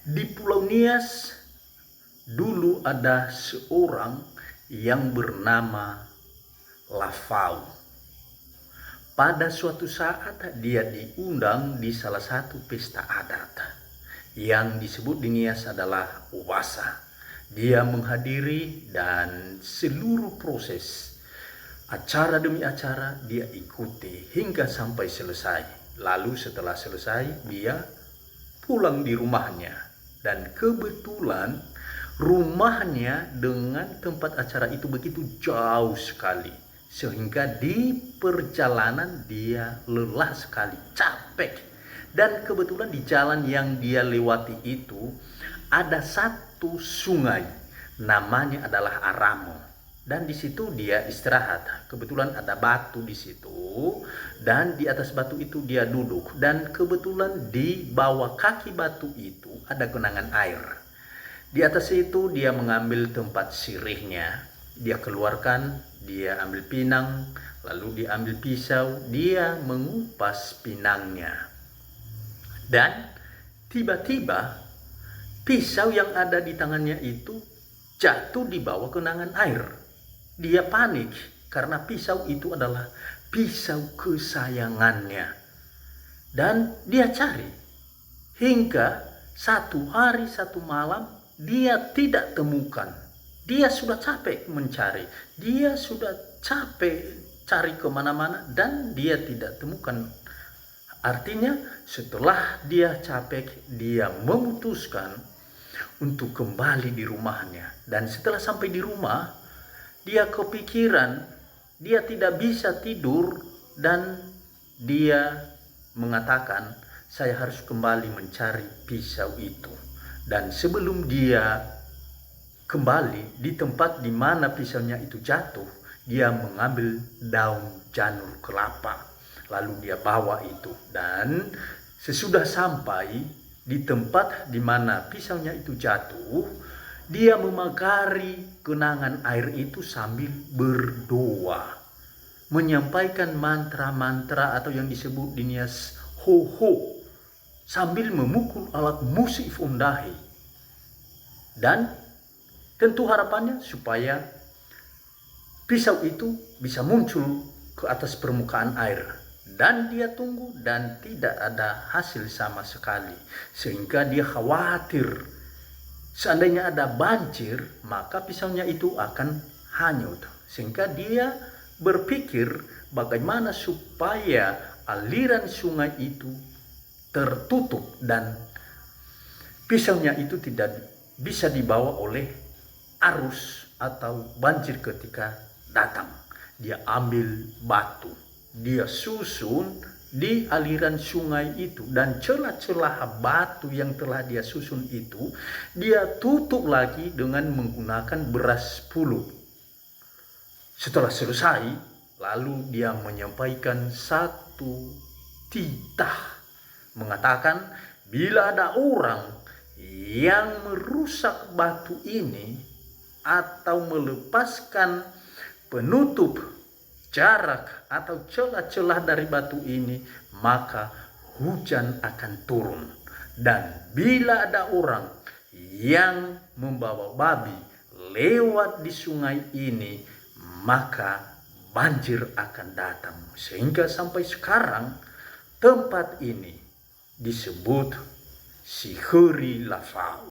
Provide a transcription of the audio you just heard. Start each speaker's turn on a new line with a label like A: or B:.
A: Di Pulau Nias dulu ada seorang yang bernama Lafau. Pada suatu saat dia diundang di salah satu pesta adat yang disebut di Nias adalah Uwasa. Dia menghadiri dan seluruh proses acara demi acara dia ikuti hingga sampai selesai. Lalu setelah selesai dia pulang di rumahnya. Dan kebetulan rumahnya dengan tempat acara itu begitu jauh sekali. Sehingga di perjalanan dia lelah sekali, capek. Dan kebetulan di jalan yang dia lewati itu ada satu sungai, namanya adalah Aramo. Dan di situ dia istirahat. Kebetulan ada batu di situ dan di atas batu itu dia duduk. Dan kebetulan di bawah kaki batu itu ada genangan air. Di atas itu dia mengambil tempat sirihnya. Dia keluarkan, dia ambil pinang, lalu dia ambil pisau, dia mengupas pinangnya. Dan tiba-tiba pisau yang ada di tangannya itu jatuh di bawah genangan air. Dia panik karena pisau itu adalah pisau kesayangannya. Dan dia cari hingga satu hari satu malam dia tidak temukan. Dia sudah capek mencari. Dia sudah capek cari kemana-mana dan dia tidak temukan. Artinya setelah dia capek, dia memutuskan untuk kembali di rumahnya. Dan setelah sampai di rumah, dia kepikiran, dia tidak bisa tidur dan dia mengatakan, saya harus kembali mencari pisau itu. Dan sebelum dia kembali di tempat di mana pisaunya itu jatuh, dia mengambil daun janur kelapa. Lalu dia bawa itu dan sesudah sampai di tempat di mana pisaunya itu jatuh, dia memagari genangan air itu sambil berdoa, menyampaikan mantra-mantra atau yang disebut di Nias ho-ho, sambil memukul alat musik fundahi. Dan tentu harapannya supaya pisau itu bisa muncul ke atas permukaan air. Dan dia tunggu dan tidak ada hasil sama sekali. Sehingga dia khawatir seandainya ada banjir, maka pisaunya itu akan hanyut. Sehingga dia berpikir bagaimana supaya aliran sungai itu tertutup dan pisaunya itu tidak bisa dibawa oleh arus atau banjir ketika datang. Dia ambil batu, dia susun di aliran sungai itu, dan celah-celah batu yang telah dia susun itu dia tutup lagi dengan menggunakan beras puluh. Setelah selesai, lalu dia menyampaikan satu titah, mengatakan bila ada orang yang merusak batu ini atau melepaskan penutup jarak atau celah-celah dari batu ini, maka hujan akan turun. Dan bila ada orang yang membawa babi lewat di sungai ini, maka banjir akan datang. Sehingga sampai sekarang tempat ini disebut Siheri Lafau.